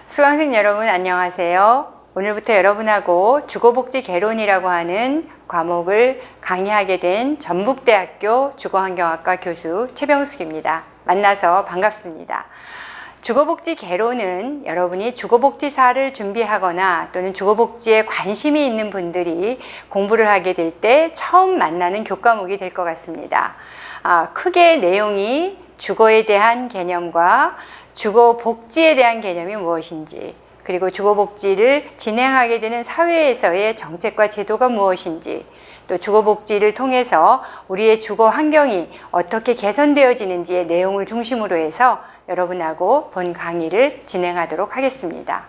수강생 여러분 안녕하세요. 오늘부터 여러분하고 주거복지 개론이라고 하는 과목을 강의하게 된 전북대학교 주거환경학과 교수 최병숙입니다. 만나서 반갑습니다. 주거복지 개론은 여러분이 주거복지사를 준비하거나 또는 주거복지에 관심이 있는 분들이 공부를 하게 될 때 처음 만나는 교과목이 될 것 같습니다. 크게 내용이 주거에 대한 개념과 주거복지에 대한 개념이 무엇인지, 그리고 주거복지를 진행하게 되는 사회에서의 정책과 제도가 무엇인지, 또 주거복지를 통해서 우리의 주거 환경이 어떻게 개선되어지는지의 내용을 중심으로 해서 여러분하고 본 강의를 진행하도록 하겠습니다.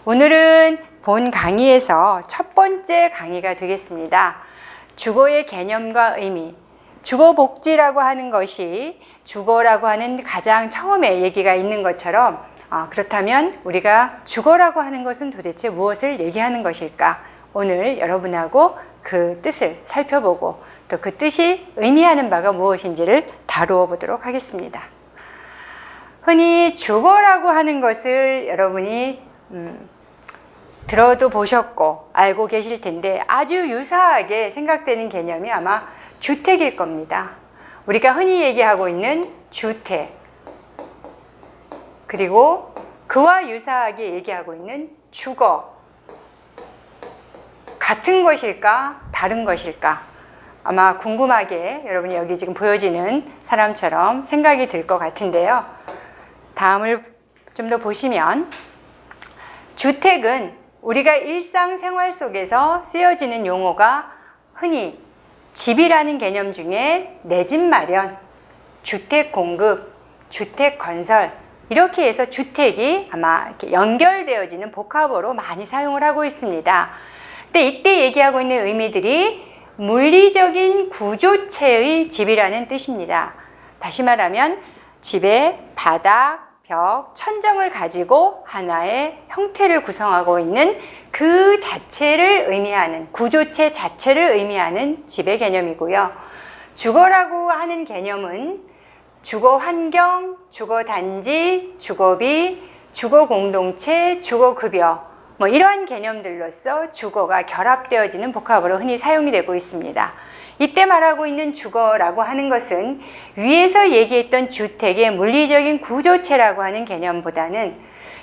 오늘은 본 강의에서 첫 번째 강의가 되겠습니다. 주거의 개념과 의미, 주거복지라고 하는 것이 주거라고 하는 가장 처음에 얘기가 있는 것처럼 그렇다면 우리가 주거라고 하는 것은 도대체 무엇을 얘기하는 것일까? 오늘 여러분하고 그 뜻을 살펴보고 또 그 뜻이 의미하는 바가 무엇인지를 다루어 보도록 하겠습니다. 흔히 주거라고 하는 것을 여러분이 들어도 보셨고 알고 계실 텐데 아주 유사하게 생각되는 개념이 아마 주택일 겁니다. 우리가 흔히 얘기하고 있는 주택, 그리고 그와 유사하게 얘기하고 있는 주거, 같은 것일까 다른 것일까? 아마 궁금하게 여러분이 여기 지금 보여지는 사람처럼 생각이 들 것 같은데요. 다음을 좀 더 보시면 주택은 우리가 일상생활 속에서 쓰여지는 용어가 흔히 집이라는 개념 중에 내 집 마련, 주택 공급, 주택 건설 이렇게 해서 주택이 아마 이렇게 연결되어지는 복합어로 많이 사용을 하고 있습니다. 근데 이때 얘기하고 있는 의미들이 물리적인 구조체의 집이라는 뜻입니다. 다시 말하면 집의 바닥, 벽, 천정을 가지고 하나의 형태를 구성하고 있는 그 자체를 의미하는 구조체 자체를 의미하는 집의 개념이고요. 주거라고 하는 개념은 주거 환경, 주거 단지, 주거비, 주거 공동체, 주거 급여 이러한 개념들로서 주거가 결합되어지는 복합어로 흔히 사용이 되고 있습니다. 이때 말하고 있는 주거라고 하는 것은 위에서 얘기했던 주택의 물리적인 구조체라고 하는 개념보다는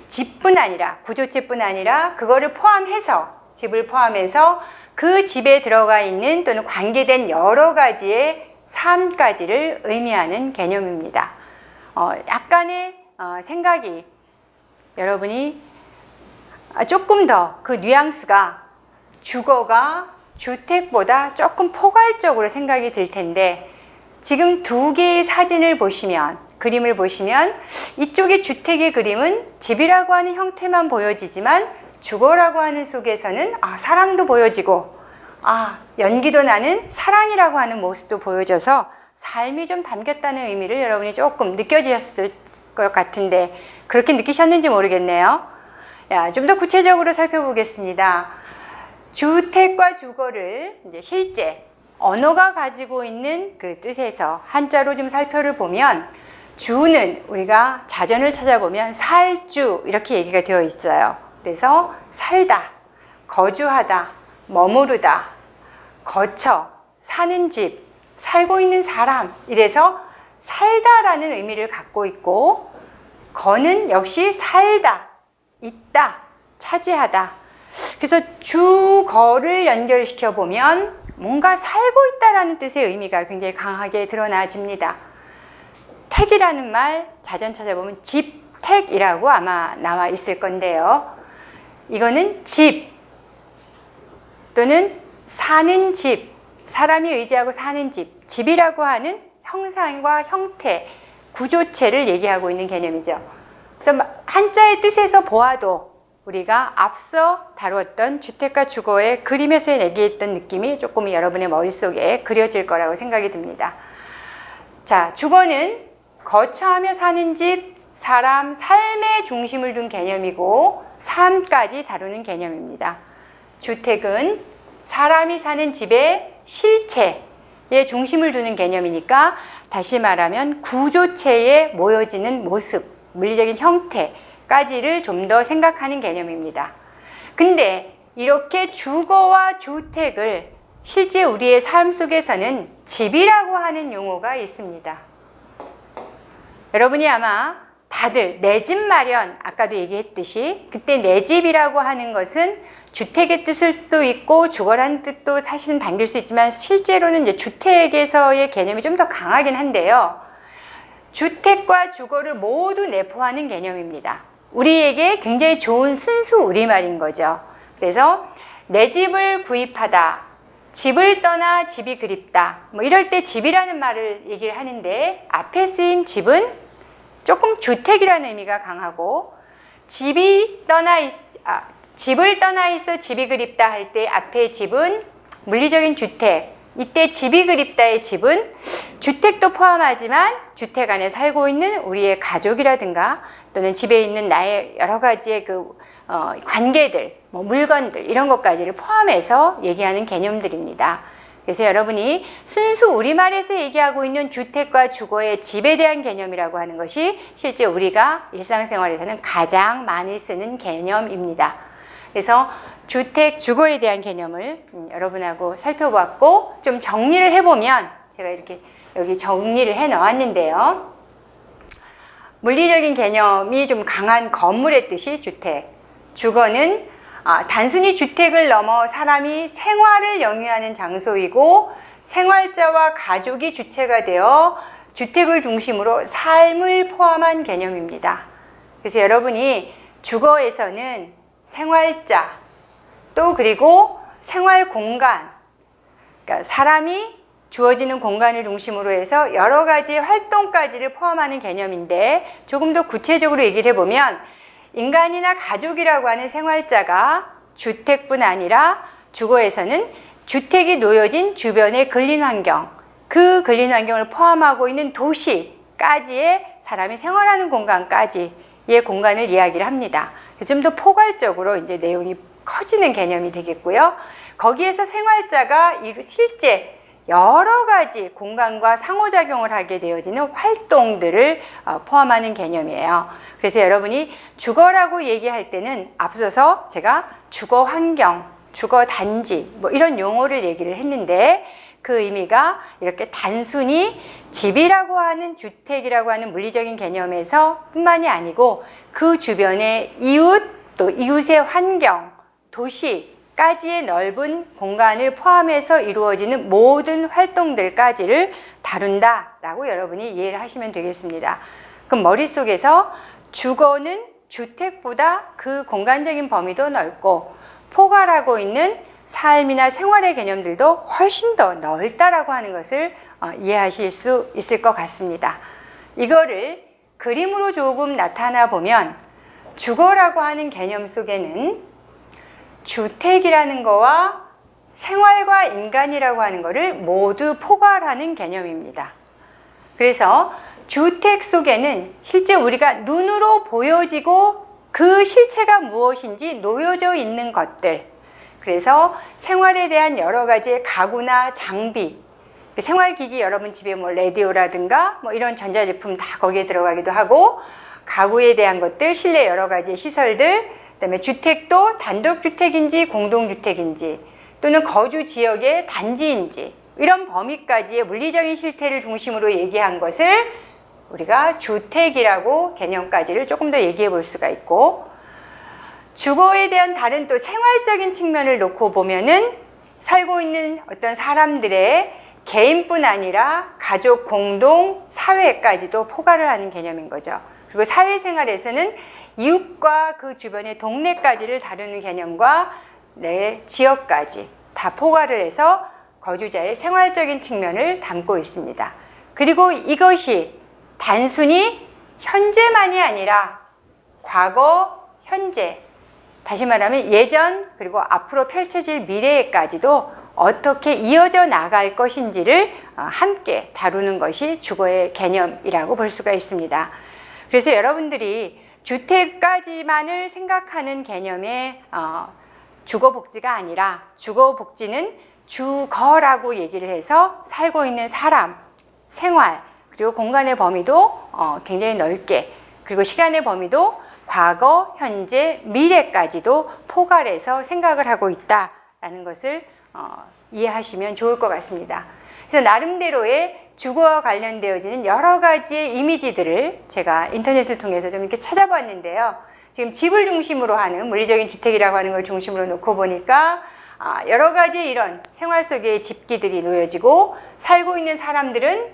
집뿐 아니라 구조체뿐 아니라 그거를 포함해서 집을 포함해서 그 집에 들어가 있는 또는 관계된 여러 가지의 삶까지를 의미하는 개념입니다. 약간의 생각이 여러분이 조금 더 그 뉘앙스가 주거가 주택보다 조금 포괄적으로 생각이 들 텐데 지금 두 개의 사진을 보시면 그림을 보시면 이쪽의 주택의 그림은 집이라고 하는 형태만 보여지지만 주거라고 하는 속에서는 사람도 보여지고 연기도 나는 사랑이라고 하는 모습도 보여져서 삶이 좀 담겼다는 의미를 여러분이 조금 느껴지셨을 것 같은데 그렇게 느끼셨는지 모르겠네요. 좀 더 구체적으로 살펴보겠습니다. 주택과 주거를 이제 실제 언어가 가지고 있는 그 뜻에서 한자로 좀 살펴를 보면 주는 우리가 자전을 찾아보면 살주 이렇게 얘기가 되어 있어요. 그래서 살다, 거주하다, 머무르다, 거처, 사는 집, 살고 있는 사람 이래서 살다라는 의미를 갖고 있고 거는 역시 살다, 있다, 차지하다. 그래서 주거를 연결시켜 보면 뭔가 살고 있다라는 뜻의 의미가 굉장히 강하게 드러나집니다. 택이라는 말 자전 찾아보면 집택이라고 아마 나와 있을 건데요. 이거는 집 또는 사는 집, 사람이 의지하고 사는 집, 집이라고 하는 형상과 형태, 구조체를 얘기하고 있는 개념이죠. 그래서 한자의 뜻에서 보아도 우리가 앞서 다루었던 주택과 주거의 그림에서 얘기했던 느낌이 조금 여러분의 머릿속에 그려질 거라고 생각이 듭니다. 자, 주거는 거처하며 사는 집, 사람, 삶의 중심을 둔 개념이고 삶까지 다루는 개념입니다. 주택은 사람이 사는 집의 실체에 중심을 두는 개념이니까 다시 말하면 구조체에 모여지는 모습, 물리적인 형태, 주거까지를 좀 더 생각하는 개념입니다. 근데 이렇게 주거와 주택을 실제 우리의 삶 속에서는 집이라고 하는 용어가 있습니다. 여러분이 아마 다들 내 집 마련, 아까도 얘기했듯이 그때 내 집이라고 하는 것은 주택의 뜻일 수도 있고 주거라는 뜻도 사실은 담길 수 있지만 실제로는 이제 주택에서의 개념이 좀 더 강하긴 한데요. 주택과 주거를 모두 내포하는 개념입니다. 우리에게 굉장히 좋은 순수 우리말인 거죠. 그래서 내 집을 구입하다, 집을 떠나 집이 그립다, 뭐 이럴 때 집이라는 말을 얘기를 하는데 앞에 쓰인 집은 조금 주택이라는 의미가 강하고 집을 떠나 있어 집이 그립다 할 때 앞에 집은 물리적인 주택, 이때 집이 그립다의 집은 주택도 포함하지만 주택 안에 살고 있는 우리의 가족이라든가 또는 집에 있는 나의 여러 가지의 관계들, 뭐 물건들 이런 것까지를 포함해서 얘기하는 개념들입니다. 그래서 여러분이 순수 우리말에서 얘기하고 있는 주택과 주거의 집에 대한 개념이라고 하는 것이 실제 우리가 일상생활에서는 가장 많이 쓰는 개념입니다. 그래서 주택, 주거에 대한 개념을 여러분하고 살펴봤고 좀 정리를 해보면 제가 이렇게 여기 정리를 해 놓았는데요. 물리적인 개념이 좀 강한 건물의 뜻이 주택, 주거는 단순히 주택을 넘어 사람이 생활을 영위하는 장소이고 생활자와 가족이 주체가 되어 주택을 중심으로 삶을 포함한 개념입니다. 그래서 여러분이 주거에서는 생활자 또 그리고 생활 공간, 그러니까 사람이 주어지는 공간을 중심으로 해서 여러 가지 활동까지를 포함하는 개념인데 조금 더 구체적으로 얘기를 해보면 인간이나 가족이라고 하는 생활자가 주택뿐 아니라 주거에서는 주택이 놓여진 주변의 근린 환경, 그 근린 환경을 포함하고 있는 도시까지의 사람이 생활하는 공간까지의 공간을 이야기를 합니다. 좀 더 포괄적으로 이제 내용이 커지는 개념이 되겠고요. 거기에서 생활자가 실제 여러 가지 공간과 상호작용을 하게 되어지는 활동들을 포함하는 개념이에요. 그래서 여러분이 주거라고 얘기할 때는 앞서서 제가 주거 환경, 주거 단지 뭐 이런 용어를 얘기를 했는데 그 의미가 이렇게 단순히 집이라고 하는 주택이라고 하는 물리적인 개념에서 뿐만이 아니고 그 주변의 이웃 또 이웃의 환경, 도시까지의 넓은 공간을 포함해서 이루어지는 모든 활동들까지를 다룬다라고 여러분이 이해를 하시면 되겠습니다. 그럼 머릿속에서 주거는 주택보다 그 공간적인 범위도 넓고 포괄하고 있는 삶이나 생활의 개념들도 훨씬 더 넓다라고 하는 것을 이해하실 수 있을 것 같습니다. 이거를 그림으로 조금 나타나 보면 주거라고 하는 개념 속에는 주택이라는 거와 생활과 인간이라고 하는 것을 모두 포괄하는 개념입니다. 그래서 주택 속에는 실제 우리가 눈으로 보여지고 그 실체가 무엇인지 놓여져 있는 것들, 그래서 생활에 대한 여러 가지의 가구나 장비, 생활기기 여러분 집에 뭐 라디오라든가 뭐 이런 전자제품 다 거기에 들어가기도 하고 가구에 대한 것들, 실내 여러 가지의 시설들, 그다음에 주택도 단독주택인지 공동주택인지 또는 거주 지역의 단지인지 이런 범위까지의 물리적인 실태를 중심으로 얘기한 것을 우리가 주택이라고 개념까지를 조금 더 얘기해 볼 수가 있고 주거에 대한 다른 또 생활적인 측면을 놓고 보면은 살고 있는 어떤 사람들의 개인뿐 아니라 가족, 공동, 사회까지도 포괄을 하는 개념인 거죠. 그리고 사회생활에서는 이웃과 그 주변의 동네까지를 다루는 개념과 내 지역까지 다 포괄을 해서 거주자의 생활적인 측면을 담고 있습니다. 그리고 이것이 단순히 현재만이 아니라 과거, 현재, 다시 말하면 예전 그리고 앞으로 펼쳐질 미래에까지도 어떻게 이어져 나갈 것인지를 함께 다루는 것이 주거의 개념이라고 볼 수가 있습니다. 그래서 여러분들이 주택까지만을 생각하는 개념의 주거복지가 아니라 주거복지는 주거라고 얘기를 해서 살고 있는 사람, 생활, 그리고 공간의 범위도 굉장히 넓게, 그리고 시간의 범위도 과거, 현재, 미래까지도 포괄해서 생각을 하고 있다라는 것을 이해하시면 좋을 것 같습니다. 그래서 나름대로의 주거와 관련되어지는 여러 가지의 이미지들을 제가 인터넷을 통해서 좀 이렇게 찾아봤는데요. 지금 집을 중심으로 하는 물리적인 주택이라고 하는 걸 중심으로 놓고 보니까 여러 가지 이런 생활 속의 집기들이 놓여지고 살고 있는 사람들은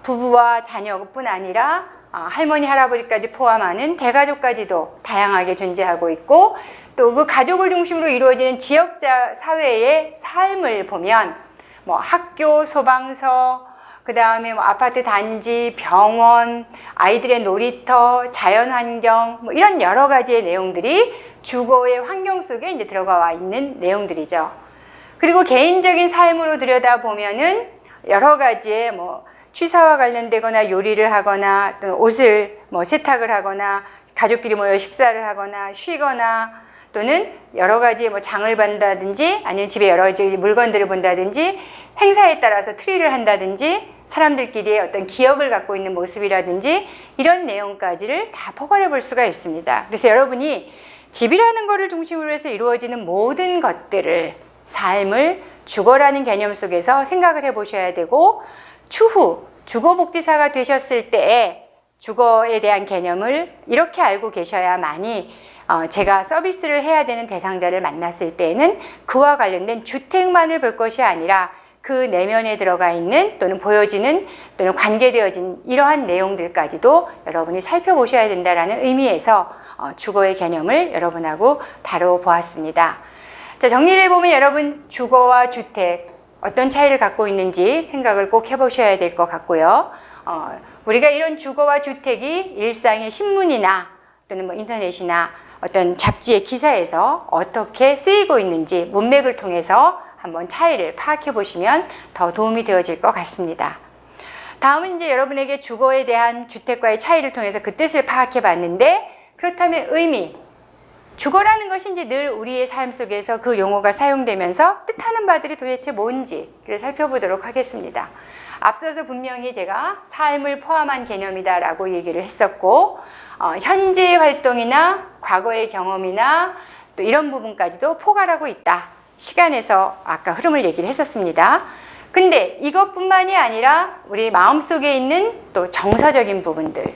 부부와 자녀뿐 아니라 할머니, 할아버지까지 포함하는 대가족까지도 다양하게 존재하고 있고 또 그 가족을 중심으로 이루어지는 지역자 사회의 삶을 보면 뭐 학교, 소방서, 그 다음에 뭐 아파트 단지, 병원, 아이들의 놀이터, 자연환경 뭐 이런 여러 가지의 내용들이 주거의 환경 속에 이제 들어가 있는 내용들이죠. 그리고 개인적인 삶으로 들여다보면은 여러 가지의 뭐 취사와 관련되거나 요리를 하거나 또는 옷을 뭐 세탁을 하거나 가족끼리 모여 식사를 하거나 쉬거나 또는 여러 가지 뭐 장을 본다든지 아니면 집에 여러 가지 물건들을 본다든지 행사에 따라서 트리를 한다든지 사람들끼리의 어떤 기억을 갖고 있는 모습이라든지 이런 내용까지를 다 포괄해 볼 수가 있습니다. 그래서 여러분이 집이라는 것을 중심으로 해서 이루어지는 모든 것들을 삶을 주거라는 개념 속에서 생각을 해 보셔야 되고 추후 주거복지사가 되셨을 때에 주거에 대한 개념을 이렇게 알고 계셔야만이 제가 서비스를 해야 되는 대상자를 만났을 때에는 그와 관련된 주택만을 볼 것이 아니라 그 내면에 들어가 있는 또는 보여지는 또는 관계되어진 이러한 내용들까지도 여러분이 살펴보셔야 된다는 의미에서 주거의 개념을 여러분하고 다뤄보았습니다. 자, 정리를 해보면 여러분 주거와 주택 어떤 차이를 갖고 있는지 생각을 꼭 해보셔야 될 것 같고요. 우리가 이런 주거와 주택이 일상의 신문이나 또는 뭐 인터넷이나 어떤 잡지의 기사에서 어떻게 쓰이고 있는지 문맥을 통해서 한번 차이를 파악해 보시면 더 도움이 되어질 것 같습니다. 다음은 이제 여러분에게 주거에 대한 주택과의 차이를 통해서 그 뜻을 파악해 봤는데 그렇다면 의미, 주거라는 것이 이제 늘 우리의 삶 속에서 그 용어가 사용되면서 뜻하는 바들이 도대체 뭔지를 살펴보도록 하겠습니다. 앞서서 분명히 제가 삶을 포함한 개념이다라고 얘기를 했었고 현재의 활동이나 과거의 경험이나 또 이런 부분까지도 포괄하고 있다. 시간에서 아까 흐름을 얘기를 했었습니다. 근데 이것뿐만이 아니라 우리 마음속에 있는 또 정서적인 부분들,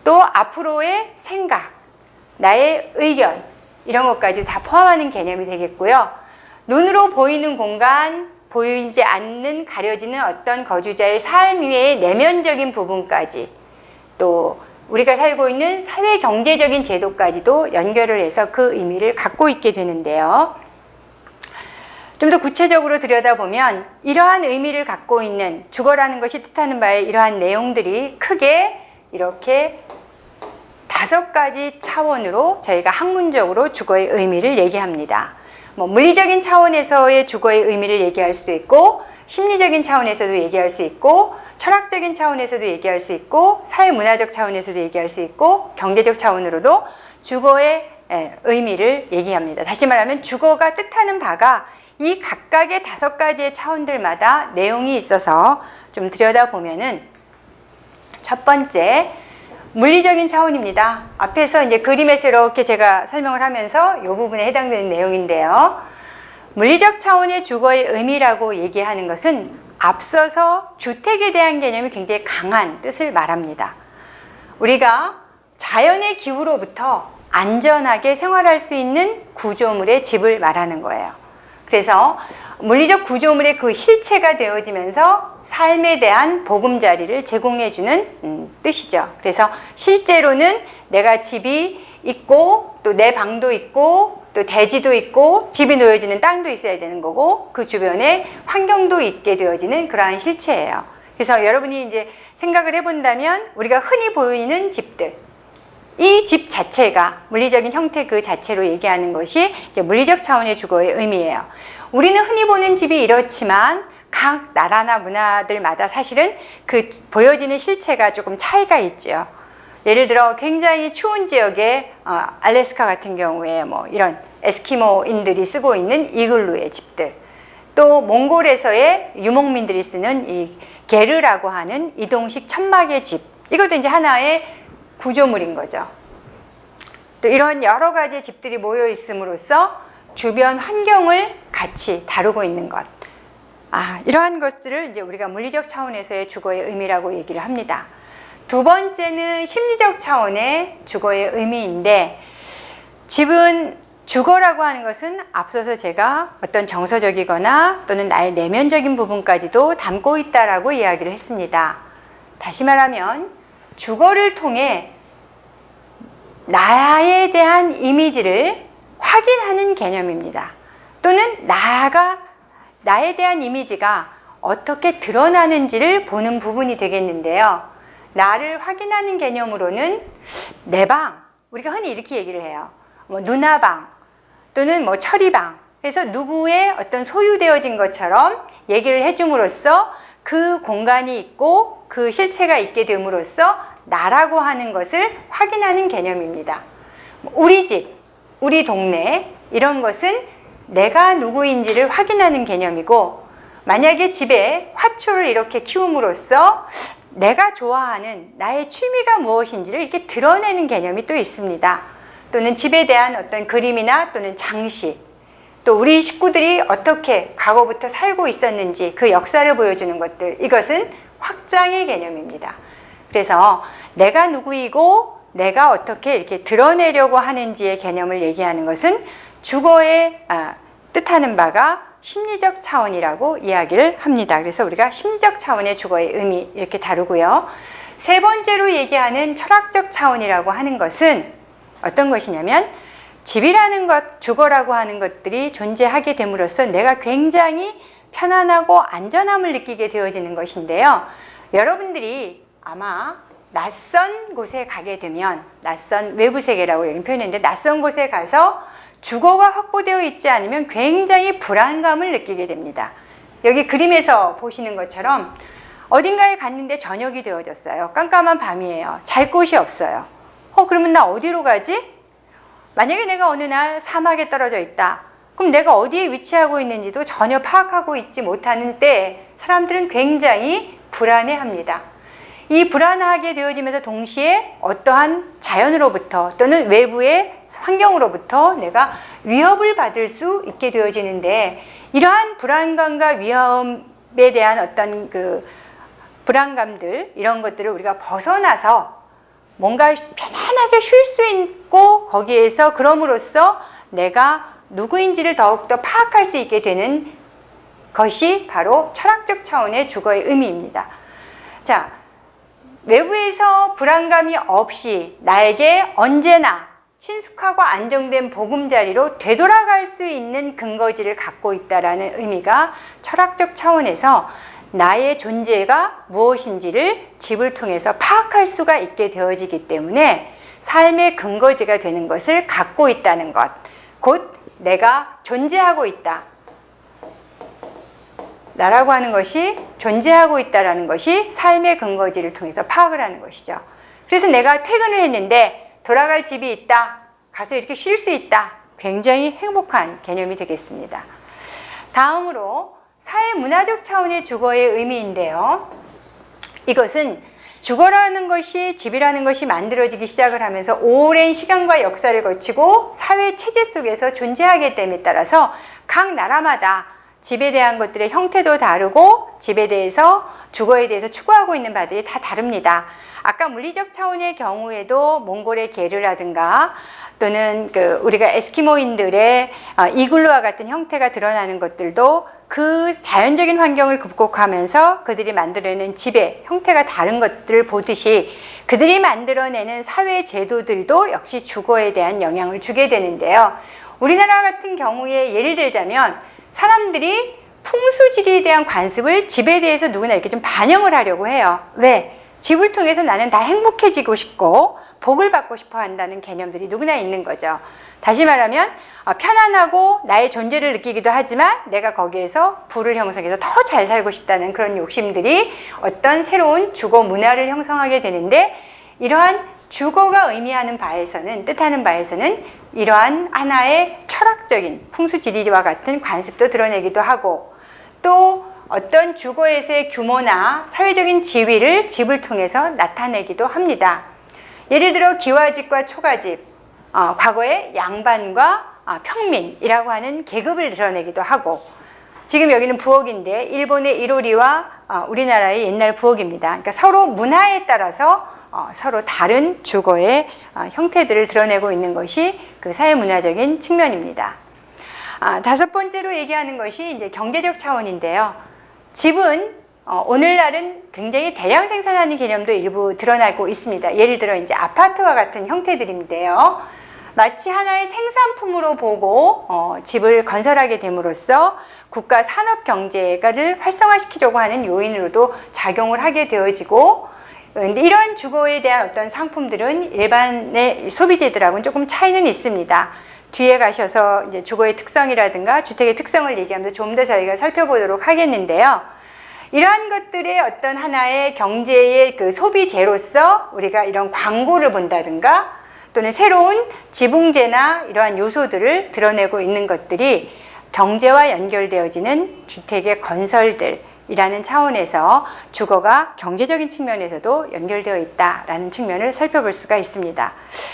또 앞으로의 생각, 나의 의견 이런 것까지 다 포함하는 개념이 되겠고요. 눈으로 보이는 공간, 보이지 않는 가려지는 어떤 거주자의 삶 위의 내면적인 부분까지 또 우리가 살고 있는 사회 경제적인 제도까지도 연결을 해서 그 의미를 갖고 있게 되는데요. 좀 더 구체적으로 들여다보면 이러한 의미를 갖고 있는 주거라는 것이 뜻하는 바에 이러한 내용들이 크게 이렇게 5가지 차원으로 저희가 학문적으로 주거의 의미를 얘기합니다. 뭐 물리적인 차원에서의 주거의 의미를 얘기할 수도 있고 심리적인 차원에서도 얘기할 수 있고 철학적인 차원에서도 얘기할 수 있고 사회문화적 차원에서도 얘기할 수 있고 경제적 차원으로도 주거의 의미를 얘기합니다. 다시 말하면 주거가 뜻하는 바가 이 각각의 5가지의 차원들마다 내용이 있어서 좀 들여다보면은 첫 번째 물리적인 차원입니다. 앞에서 이제 그림에서 이렇게 제가 설명을 하면서 이 부분에 해당되는 내용인데요. 물리적 차원의 주거의 의미라고 얘기하는 것은 앞서서 주택에 대한 개념이 굉장히 강한 뜻을 말합니다. 우리가 자연의 기후로부터 안전하게 생활할 수 있는 구조물의 집을 말하는 거예요. 그래서 물리적 구조물의 그 실체가 되어지면서 삶에 대한 보금자리를 제공해주는 뜻이죠. 그래서 실제로는 내가 집이 있고 또 내 방도 있고 또 대지도 있고 집이 놓여지는 땅도 있어야 되는 거고 그 주변에 환경도 있게 되어지는 그러한 실체예요. 그래서 여러분이 이제 생각을 해본다면 우리가 흔히 보이는 집들, 이 집 자체가 물리적인 형태 그 자체로 얘기하는 것이 이제 물리적 차원의 주거의 의미예요. 우리는 흔히 보는 집이 이렇지만 각 나라나 문화들마다 사실은 그 보여지는 실체가 조금 차이가 있죠. 예를 들어 굉장히 추운 지역에 알래스카 같은 경우에 뭐 이런 에스키모인들이 쓰고 있는 이글루의 집들, 또 몽골에서의 유목민들이 쓰는 이 게르라고 하는 이동식 천막의 집, 이것도 이제 하나의 구조물인 거죠. 또 이런 여러 가지 집들이 모여 있음으로써 주변 환경을 같이 다루고 있는 것. 이러한 것들을 이제 우리가 물리적 차원에서의 주거의 의미라고 얘기를 합니다. 두 번째는 심리적 차원의 주거의 의미인데, 집은 주거라고 하는 것은 앞서서 제가 어떤 정서적이거나 또는 나의 내면적인 부분까지도 담고 있다라고 이야기를 했습니다. 다시 말하면 주거를 통해 나에 대한 이미지를 확인하는 개념입니다. 또는 나에 대한 이미지가 어떻게 드러나는지를 보는 부분이 되겠는데요. 나를 확인하는 개념으로는 내 방, 우리가 흔히 이렇게 얘기를 해요. 누나방 또는 철이방. 그래서 누구의 어떤 소유되어진 것처럼 얘기를 해줌으로써 그 공간이 있고 그 실체가 있게 됨으로써 나라고 하는 것을 확인하는 개념입니다. 우리 집, 우리 동네, 이런 것은 내가 누구인지를 확인하는 개념이고, 만약에 집에 화초를 이렇게 키움으로써 내가 좋아하는 나의 취미가 무엇인지를 이렇게 드러내는 개념이 또 있습니다. 또는 집에 대한 어떤 그림이나 또는 장식, 또 우리 식구들이 어떻게 과거부터 살고 있었는지 그 역사를 보여주는 것들, 이것은 확장의 개념입니다. 그래서 내가 누구이고 내가 어떻게 이렇게 드러내려고 하는지의 개념을 얘기하는 것은 주거의 뜻하는 바가 심리적 차원이라고 이야기를 합니다. 그래서 우리가 심리적 차원의 주거의 의미 이렇게 다루고요. 세 번째로 얘기하는 철학적 차원이라고 하는 것은 어떤 것이냐면, 집이라는 것, 주거라고 하는 것들이 존재하게 됨으로써 내가 굉장히 편안하고 안전함을 느끼게 되어지는 것인데요. 여러분들이 아마 낯선 곳에 가게 되면, 낯선 외부 세계라고 여기 표현했는데, 낯선 곳에 가서 주거가 확보되어 있지 않으면 굉장히 불안감을 느끼게 됩니다. 여기 그림에서 보시는 것처럼 어딘가에 갔는데 저녁이 되어졌어요. 깜깜한 밤이에요. 잘 곳이 없어요. 그러면 나 어디로 가지? 만약에 내가 어느 날 사막에 떨어져 있다. 그럼 내가 어디에 위치하고 있는지도 전혀 파악하고 있지 못하는 때에 사람들은 굉장히 불안해합니다. 이 불안하게 되어지면서 동시에 어떠한 자연으로부터 또는 외부의 환경으로부터 내가 위협을 받을 수 있게 되어지는데, 이러한 불안감과 위험에 대한 어떤 그 불안감들, 이런 것들을 우리가 벗어나서 뭔가 편안하게 쉴 수 있고, 거기에서 그럼으로써 내가 누구인지를 더욱더 파악할 수 있게 되는 것이 바로 철학적 차원의 주거의 의미입니다. 자, 외부에서 불안감이 없이 나에게 언제나 친숙하고 안정된 보금자리로 되돌아갈 수 있는 근거지를 갖고 있다라는 의미가 철학적 차원에서 나의 존재가 무엇인지를 집을 통해서 파악할 수가 있게 되어지기 때문에 삶의 근거지가 되는 것을 갖고 있다는 것, 곧 내가 존재하고 있다, 나라고 하는 것이 존재하고 있다는 것이 삶의 근거지를 통해서 파악을 하는 것이죠. 그래서 내가 퇴근을 했는데 돌아갈 집이 있다, 가서 이렇게 쉴 수 있다, 굉장히 행복한 개념이 되겠습니다. 다음으로 사회문화적 차원의 주거의 의미인데요. 이것은 주거라는 것이, 집이라는 것이 만들어지기 시작을 하면서 오랜 시간과 역사를 거치고 사회 체제 속에서 존재하기 됨에 따라서 각 나라마다 집에 대한 것들의 형태도 다르고 집에 대해서, 주거에 대해서 추구하고 있는 바들이 다 다릅니다. 아까 물리적 차원의 경우에도 몽골의 게르라든가 또는 우리가 에스키모인들의 이글루와 같은 형태가 드러나는 것들도 그 자연적인 환경을 극복하면서 그들이 만들어내는 집의 형태가 다른 것들을 보듯이 그들이 만들어내는 사회 제도들도 역시 주거에 대한 영향을 주게 되는데요. 우리나라 같은 경우에 예를 들자면 사람들이 풍수지리에 대한 관습을 집에 대해서 누구나 이렇게 좀 반영을 하려고 해요. 왜? 집을 통해서 나는 다 행복해지고 싶고 복을 받고 싶어 한다는 개념들이 누구나 있는 거죠. 다시 말하면 편안하고 나의 존재를 느끼기도 하지만 내가 거기에서 부를 형성해서 더 잘 살고 싶다는 그런 욕심들이 어떤 새로운 주거 문화를 형성하게 되는데, 이러한 주거가 의미하는 바에서는, 뜻하는 바에서는 이러한 하나의 철학적인 풍수지리와 같은 관습도 드러내기도 하고, 또 어떤 주거에서의 규모나 사회적인 지위를 집을 통해서 나타내기도 합니다. 예를 들어 기와집과 초가집, 과거의 양반과 평민이라고 하는 계급을 드러내기도 하고, 지금 여기는 부엌인데 일본의 이로리와 우리나라의 옛날 부엌입니다. 그러니까 서로 문화에 따라서 서로 다른 주거의 형태들을 드러내고 있는 것이 그 사회문화적인 측면입니다. 다섯 번째로 얘기하는 것이 이제 경제적 차원인데요. 집은 오늘날은 굉장히 대량 생산하는 개념도 일부 드러나고 있습니다. 예를 들어 이제 아파트와 같은 형태들인데요. 마치 하나의 생산품으로 보고 집을 건설하게 됨으로써 국가 산업 경제를 활성화시키려고 하는 요인으로도 작용을 하게 되어지고, 근데 이런 주거에 대한 어떤 상품들은 일반의 소비재들하고는 조금 차이는 있습니다. 뒤에 가셔서 이제 주거의 특성이라든가 주택의 특성을 얘기하면서 좀 더 저희가 살펴보도록 하겠는데요. 이러한 것들의 어떤 하나의 경제의 그 소비재로서 우리가 이런 광고를 본다든가 또는 새로운 지붕재나 이러한 요소들을 드러내고 있는 것들이 경제와 연결되어지는 주택의 건설들이라는 차원에서 주거가 경제적인 측면에서도 연결되어 있다라는 측면을 살펴볼 수가 있습니다.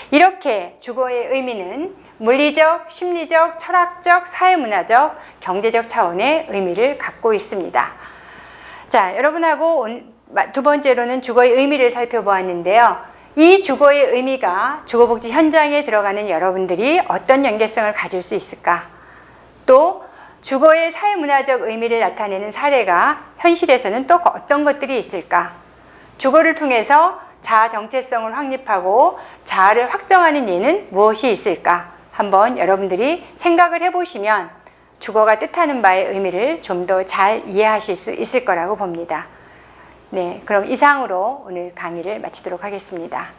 이렇게 주거의 의미는 물리적, 심리적, 철학적, 사회문화적, 경제적 차원의 의미를 갖고 있습니다. 자, 여러분하고 두 번째로는 주거의 의미를 살펴보았는데요. 이 주거의 의미가 주거복지 현장에 들어가는 여러분들이 어떤 연계성을 가질 수 있을까? 또 주거의 사회문화적 의미를 나타내는 사례가 현실에서는 또 어떤 것들이 있을까? 주거를 통해서 자아 정체성을 확립하고 자아를 확정하는 예는 무엇이 있을까? 한번 여러분들이 생각을 해보시면 주거가 뜻하는 바의 의미를 좀 더 잘 이해하실 수 있을 거라고 봅니다. 네, 그럼 이상으로 오늘 강의를 마치도록 하겠습니다.